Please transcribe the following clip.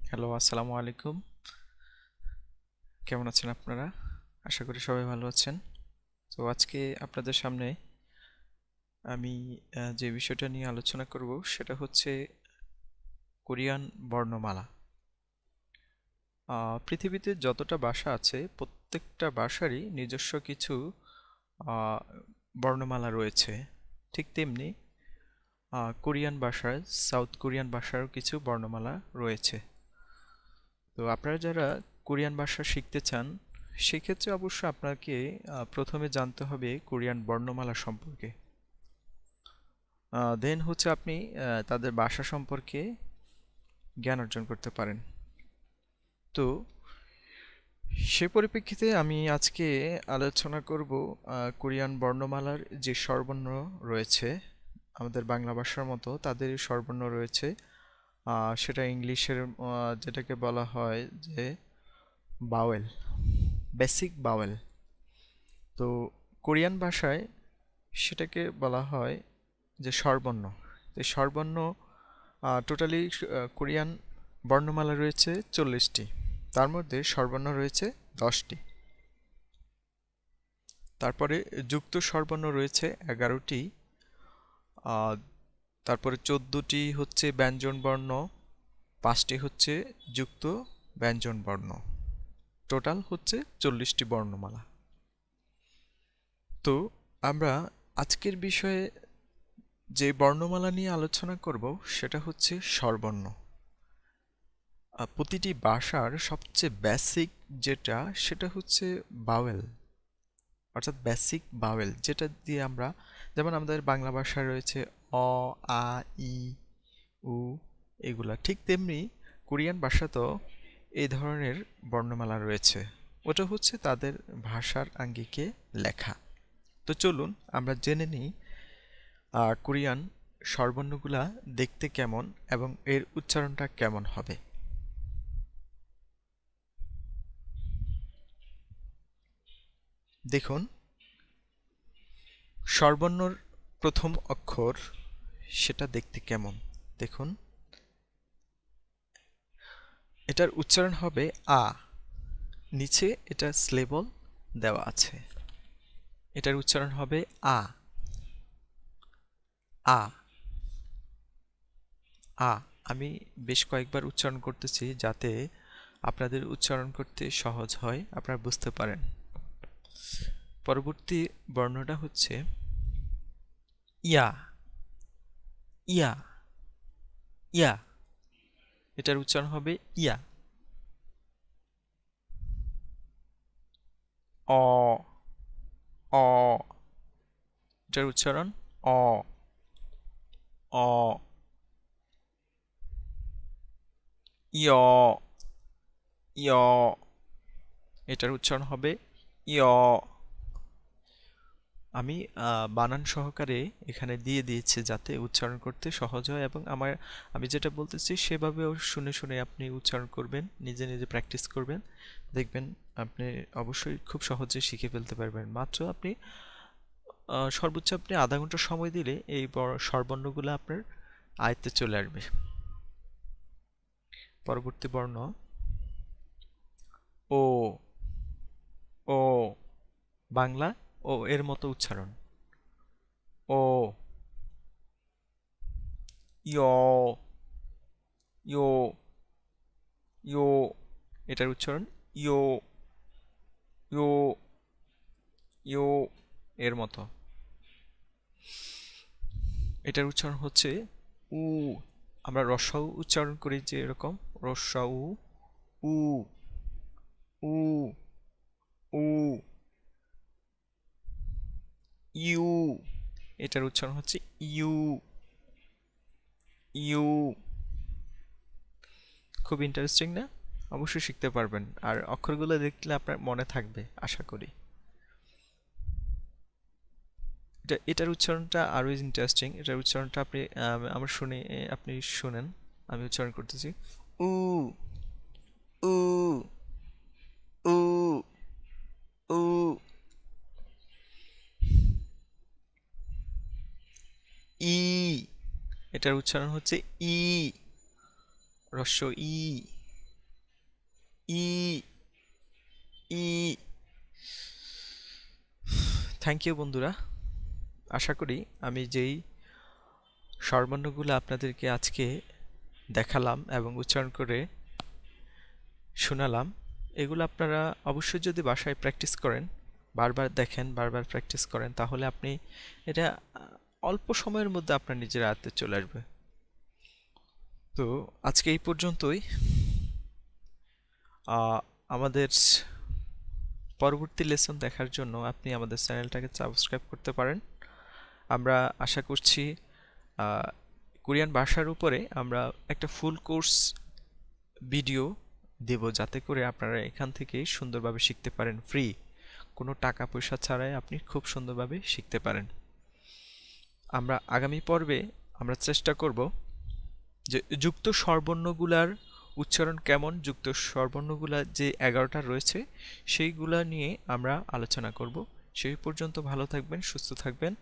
Hello, আসসালামু আলাইকুম। কেমন আছেন আপনারা? আশা করি সবাই ভালো আছেন। তো আজকে আপনাদের সামনে আমি যে বিষয়টা নিয়ে আলোচনা করব সেটা হচ্ছে কোরিয়ান বর্ণমালা। পৃথিবীতে যতটা ভাষা আছে প্রত্যেকটা ভাষারই নিজস্ব কিছু আহ, বর্ণমালা রয়েছে। ঠিক তেমনি কোরিয়ান ভাষার সাউথ কোরিয়ান ভাষারও কিছু বর্ণমালা রয়েছে। তো আপনারা যারা কোরিয়ান ভাষা শিখতে চান সেক্ষেত্রে অবশ্য আপনাকে প্রথমে জানতে হবে কোরিয়ান বর্ণমালা সম্পর্কে। দেন হচ্ছে আপনি তাদের ভাষা সম্পর্কে জ্ঞান অর্জন করতে পারেন। তো সে পরিপ্রেক্ষিতে আমি আজকে আলোচনা করব কোরিয়ান বর্ণমালার যে স্বরবর্ণ রয়েছে আমাদের বাংলা ভাষার মতো তাদের স্বরবর্ণ রয়েছে। সেটা ইংলিশের যেটাকে বলা হয় যে বাওয়েল, বেসিক বাওয়েল। তো কোরিয়ান ভাষায় সেটাকে বলা হয় যে স্বরবর্ণ। এই স্বরবর্ণ টোটালি কোরিয়ান বর্ণমালা রয়েছে 40টি, তার মধ্যে স্বরবর্ণ রয়েছে 10টি। তারপরে যুক্ত স্বরবর্ণ রয়েছে 11টি। তারপরে 14টি হচ্ছে ব্যঞ্জন বর্ণ, 5টি হচ্ছে যুক্ত ব্যঞ্জন বর্ণ। টোটাল হচ্ছে 40টি বর্ণমালা। তো আমরা আজকের বিষয়ে যে বর্ণমালা নিয়ে আলোচনা করব সেটা হচ্ছে স্বরবর্ণ। প্রতিটি ভাষার সবচেয়ে বেসিক যেটা সেটা হচ্ছে বাওয়েল, অর্থাৎ বেসিক বাওয়েল, যেটা দিয়ে আমরা, যেমন আমাদের বাংলা ভাষায় রয়েছে অ, আ, ই, উ, এগুলা, ঠিক তেমনি কোরিয়ান ভাষাতেও এই ধরনের বর্ণমালা রয়েছে। ওটা হচ্ছে তাদের ভাষার আঙ্গিকে লেখা। তো চলুন আমরা জেনে নিই কোরিয়ান স্বরবর্ণগুলা দেখতে কেমন এবং এর উচ্চারণটা কেমন হবে। দেখুন, স্বরবর্ণর প্রথম অক্ষর সেটা দেখতে কেমন। দেখুন, এটার উচ্চারণ হবে আ। নিচে এটা স্লেবল দেওয়া আছে। এটার উচ্চারণ হবে আ, আ, আ। আমি বেশ কয়েকবার উচ্চারণ করতেছি যাতে আপনাদের উচ্চারণ করতে সহজ হয়, আপনারা বুঝতে পারেন। পরবর্তী বর্ণটা হচ্ছে ইয়া, ইয়া, ইয়া। এটার উচ্চারণ হবে ইয়া। অ, অ। এটার উচ্চারণ অ, অ। ইয়, ইয়। এটার উচ্চারণ হবে ইয়। আমি বানান সহকারে এখানে দিয়ে দিয়েছি যাতে উচ্চারণ করতে সহজ হয়, এবং আমি যেটা বলতেছি সেভাবেও শুনে শুনে আপনি উচ্চারণ করবেন, নিজে নিজে প্র্যাকটিস করবেন। দেখবেন আপনি অবশ্যই খুব সহজে শিখে ফেলতে পারবেন। মাত্র আপনি সর্বোচ্চ আপনি আধা ঘন্টা সময় দিলে এই স্বরবর্ণগুলো আপনার আয়ত্তে চলে আসবে। পরবর্তী বর্ণ ও, ও। বাংলা ও এর মতো উচ্চারণ ও, ইয়, ইয়ো, ইয়ো। এটার উচ্চারণ ইয়ো, ইয়ো, ইয়ো, এর মতো। এটার উচ্চারণ হচ্ছে উ। আমরা রস্বউ উচ্চারণ করি যে এরকম রস্বউ, উ, উ, উ, ইউ। এটার উচ্চারণ হচ্ছে ইউ, ইউ। খুব ইন্টারেস্টিং না? অবশ্যই শিখতে পারবেন, আর অক্ষরগুলো দেখলে আপনার মনে থাকবে আশা করি। এটার উচ্চারণটা আরো ইন্টারেস্টিং। এটার উচ্চারণটা আপনি আমার শুনে আপনি শুনেন। আমি উচ্চারণ করতেছি উ, উ, উ, উ। ই। এটার উচ্চারণ হচ্ছে ই, হ্রস্ব ই, ই ই থ্যাংক ইউ বন্ধুরা। আশা করি আমি যেই স্বরবর্ণগুলো আপনাদেরকে আজকে দেখালাম এবং উচ্চারণ করে শোনালাম, এগুলো আপনারা অবশ্যই যদি বাসায় প্র্যাকটিস করেন, বারবার দেখেন, বারবার প্র্যাকটিস করেন, তাহলে আপনি এটা অল্প সময়ের মধ্যে আপনার নিজের আয়ত্তে চলে আসবে। তো আজকে এই পর্যন্তই। আমাদের পরবর্তী লেসন দেখার জন্য আপনি আমাদের চ্যানেলটাকে সাবস্ক্রাইব করতে পারেন। আমরা আশা করছি কোরিয়ান ভাষার উপরে আমরা একটা ফুল কোর্স ভিডিও দেব, যাতে করে আপনারা এখান থেকে সুন্দরভাবে শিখতে পারেন, ফ্রি, কোনো টাকা পয়সা ছাড়াই আপনি খুব সুন্দরভাবে শিখতে পারেন। আমরা আগামী পর্বে আমরা চেষ্টা করব যে যুক্ত স্বরবর্ণগুলার উচ্চারণ কেমন, যুক্ত স্বরবর্ণগুলা যে 11টা রয়েছে সেইগুলা নিয়ে আমরা আলোচনা করব। সেই পর্যন্ত ভালো থাকবেন, সুস্থ থাকবেন।